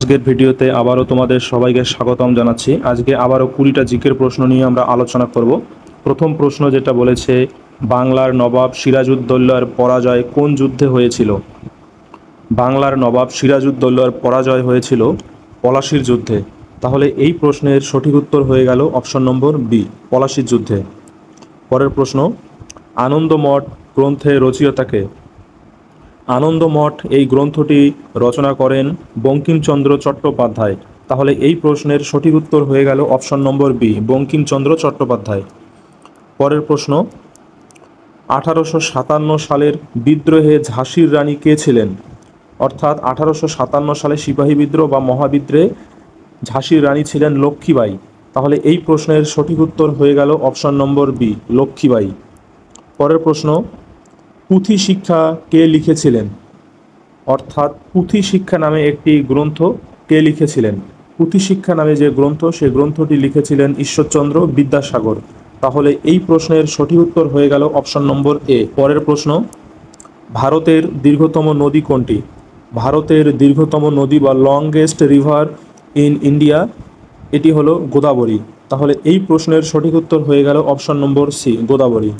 আজকের ভিডিওতে আবারও তোমাদের সবাইকে স্বাগতম জানাচ্ছি। আজকে আবারও 20টা জিকের প্রশ্ন নিয়ে আমরা আলোচনা করব। প্রথম প্রশ্ন যেটা বলেছে, বাংলার নবাব সিরাজউদ্দৌলার পরাজয় কোন যুদ্ধে হয়েছিল? বাংলার নবাব সিরাজউদ্দৌলার পরাজয় হয়েছিল পলাশির যুদ্ধে। তাহলে এই প্রশ্নের সঠিক উত্তর হয়ে গেল অপশন নম্বর বি, পলাশির যুদ্ধে। পরের প্রশ্ন, আনন্দমঠ গ্রন্থের রচয়িতাকে? আনন্দমঠ এই গ্রন্থটি রচনা করেন বঙ্কিমচন্দ্র চট্টোপাধ্যায়। তাহলে এই প্রশ্নের সঠিক উত্তর হয়ে গেল option number B, Bankimchandra Chattopadhyay. পরের প্রশ্ন, 1857 সালের বিদ্রোহে ঝাঁসির রানী কে ছিলেন? অর্থাৎ 1857 সালে সিপাহী বিদ্রোহ বা মহাবিদ্রোহে ঝাঁসির রানী ছিলেন লক্ষ্মীবাঈ। তাহলে এই প্রশ্নের সঠিক উত্তর হয়ে গেল অপশন নম্বর বি, লক্ষ্মীবাঈ। পরের প্রশ্ন, পুঁথি শিক্ষা কে লিখেছিলেন? অর্থাৎ পুঁথি শিক্ষা নামে একটি গ্রন্থ কে লিখেছিলেন? পুঁথি শিক্ষা নামে যে গ্রন্থ, সেই গ্রন্থটি লিখেছিলেন ঈশ্বরচন্দ্র বিদ্যাসাগর। তাহলে এই প্রশ্নের সঠিক উত্তর হয়ে গেল অপশন নম্বর এ। পরের প্রশ্ন, ভারতের দীর্ঘতম নদী কোনটি? ভারতের দীর্ঘতম নদী বা লংগেস্ট রিভার ইন ইন্ডিয়া, এটি হলো গোদাবরী। তাহলে এই প্রশ্নের সঠিক উত্তর হয়ে গেল অপশন নম্বর সি, গোদাবরী।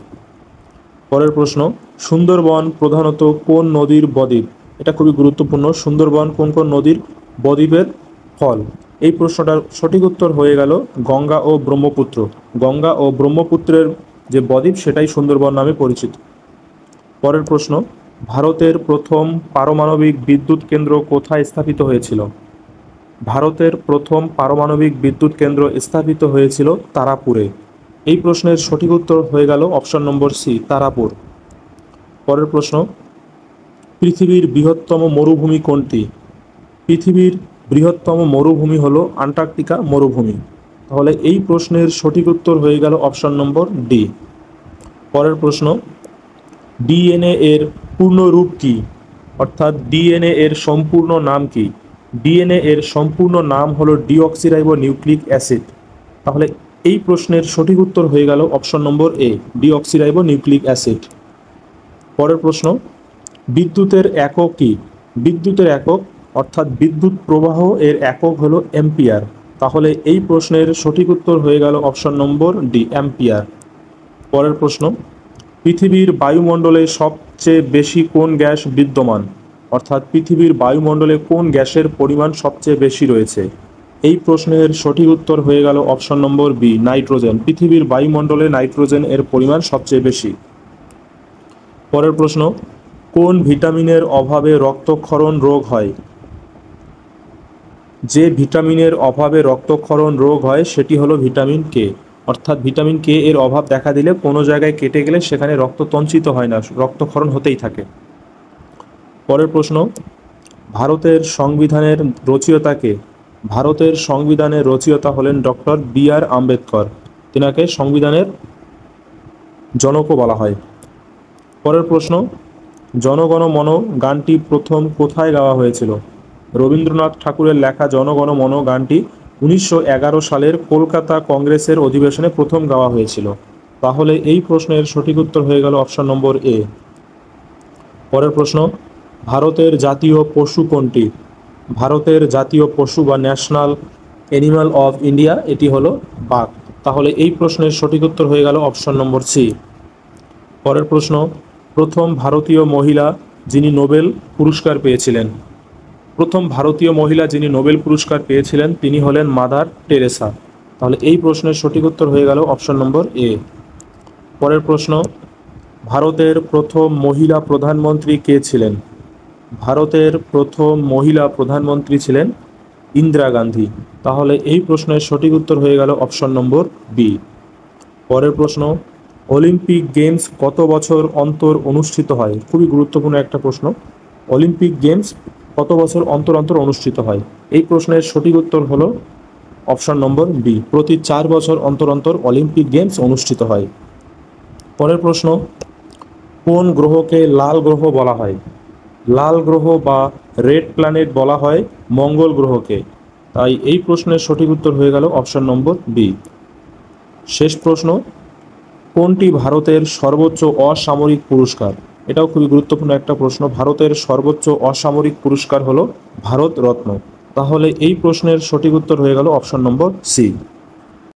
পরের প্রশ্ন, সুন্দরবন প্রধানত কোন নদীর বদ্বীপ? এটা খুবই গুরুত্বপূর্ণ। সুন্দরবন কোন কোন নদীর বদ্বীপের ফল? এই প্রশ্নটার সঠিক উত্তর হয়ে গেল গঙ্গা ও ব্রহ্মপুত্র। গঙ্গা ও ব্রহ্মপুত্রের যে বদ্বীপ, সেটাই সুন্দরবন নামে পরিচিত। পরের প্রশ্ন, ভারতের প্রথম পারমাণবিক বিদ্যুৎ কেন্দ্র কোথায় স্থাপিত হয়েছিল? ভারতের প্রথম পারমাণবিক বিদ্যুৎ কেন্দ্র স্থাপিত হয়েছিল তারাপুরে। এই প্রশ্নের সঠিক উত্তর হয়ে গেল অপশন নম্বর সি, তারাপুর। পরের প্রশ্ন, পৃথিবীর বৃহত্তম মরুভূমি কোনটি? পৃথিবীর বৃহত্তম মরুভূমি হলো আন্টার্কটিকা মরুভূমি। তাহলে এই প্রশ্নের সঠিক উত্তর হয়ে গেল অপশন নম্বর ডি। পরের প্রশ্ন, ডিএনএ এর পূর্ণ রূপ কি? অর্থাৎ ডিএনএ এর সম্পূর্ণ নাম কি? ডিএনএ এর সম্পূর্ণ নাম হলো ডিঅক্সিরাইবো নিউক্লিক অ্যাসিড। তাহলে এই প্রশ্নের সঠিক উত্তর হয়ে গেল অপশন নম্বর এ, ডিঅক্সিরাইবো নিউক্লিক অ্যাসিড। পরের প্রশ্ন, বিদ্যুতের একক কি? বিদ্যুতের একক অর্থাৎ বিদ্যুৎ প্রবাহ এর একক হলো অ্যাম্পিয়ার। তাহলে এই প্রশ্নের সঠিক উত্তর হয়ে গেল অপশন নম্বর ডি, অ্যাম্পিয়ার। পরের প্রশ্ন, পৃথিবীর বায়ুমণ্ডলে সবচেয়ে বেশি কোন গ্যাস বিদ্যমান? অর্থাৎ পৃথিবীর বায়ুমণ্ডলে কোন গ্যাসের পরিমাণ সবচেয়ে বেশি রয়েছে? এই প্রশ্নের সঠিক উত্তর হয়ে গেল অপশন নম্বর বি, নাইট্রোজেন। পৃথিবীর বায়ুমণ্ডলে নাইট্রোজেন এর পরিমাণ সবচেয়ে বেশি। পরের প্রশ্ন, কোন ভিটামিনের অভাবে রক্তক্ষরণ রোগ হয়? যে ভিটামিনের অভাবে রক্তক্ষরণ রোগ হয় সেটি হলো ভিটামিন কে। অর্থাৎ ভিটামিন কে এর অভাব দেখা দিলে কোনো জায়গায় কেটে গেলে সেখানে রক্ত তঞ্চিত হয় না, রক্তক্ষরণ হতেই থাকে। পরের প্রশ্ন, ভারতের সংবিধানের রচয়িতা কে? ভারতের সংবিধানের রচয়িতা হলেন ডক্টর বি আর আম্বেদকর। তিনাকে সংবিধানের জনকও বলা হয়। পরের প্রশ্ন, জনগণ মন গানটি প্রথম কোথায় গাওয়া হয়েছিল? রবীন্দ্রনাথ ঠাকুরের লেখা জনগণ মন গানটি 1911 সালের কলকাতা কংগ্রেসের অধিবেশনে প্রথম গাওয়া হয়েছিল। তাহলে এই প্রশ্নের সঠিক উত্তর হয়ে গেল অপশন নম্বর এ। পরের প্রশ্ন, ভারতের জাতীয় পশু কোনটি? ভারতের জাতীয় পশু বা ন্যাশনাল অ্যানিমাল অফ ইন্ডিয়া, এটি হলো বাঘ। তাহলে এই প্রশ্নের সঠিক উত্তর হয়ে গেল অপশন নম্বর সি। পরের প্রশ্ন, প্রথম ভারতীয় মহিলা যিনি নোবেল পুরস্কার পেয়েছিলেন? প্রথম ভারতীয় মহিলা যিনি নোবেল পুরস্কার পেয়েছিলেন তিনি হলেন মাদার টেরেসা। তাহলে এই প্রশ্নের সঠিক উত্তর হয়ে গেল অপশন নম্বর এ। পরের প্রশ্ন, ভারতের প্রথম মহিলা প্রধানমন্ত্রী কে ছিলেন? ভারতের প্রথম মহিলা প্রধানমন্ত্রী ছিলেন ইন্দিরা গান্ধী। তাহলে এই প্রশ্নের সঠিক উত্তর হয়ে গেল অপশন নম্বর বি। পরের প্রশ্ন, অলিম্পিক গেমস কত বছর অন্তর অনুষ্ঠিত হয়? খুবই গুরুত্বপূর্ণ একটা প্রশ্ন। অলিম্পিক গেমস কত বছর অন্তর অন্তর অনুষ্ঠিত হয়? এই প্রশ্নের সঠিক উত্তর হলো অপশন নম্বর বি, প্রতি 4 বছর অন্তর অন্তর অলিম্পিক গেমস অনুষ্ঠিত হয়। পরের প্রশ্ন, কোন গ্রহকে লাল গ্রহ বলা হয়? লাল গ্রহ বা রেড প্ল্যানেট বলা হয় মঙ্গল গ্রহকে। তাই এই প্রশ্নের সঠিক উত্তর হয়ে গেল অপশন নম্বর বি। শেষ প্রশ্ন, কোনটি ভারতের সর্বোচ্চ অসামরিক পুরস্কার? এটাও খুবই গুরুত্বপূর্ণ একটা প্রশ্ন। ভারতের সর্বোচ্চ অসামরিক পুরস্কার হলো ভারত রত্ন। তাহলে এই প্রশ্নের সঠিক উত্তর হয়ে গেল অপশন নম্বর সি।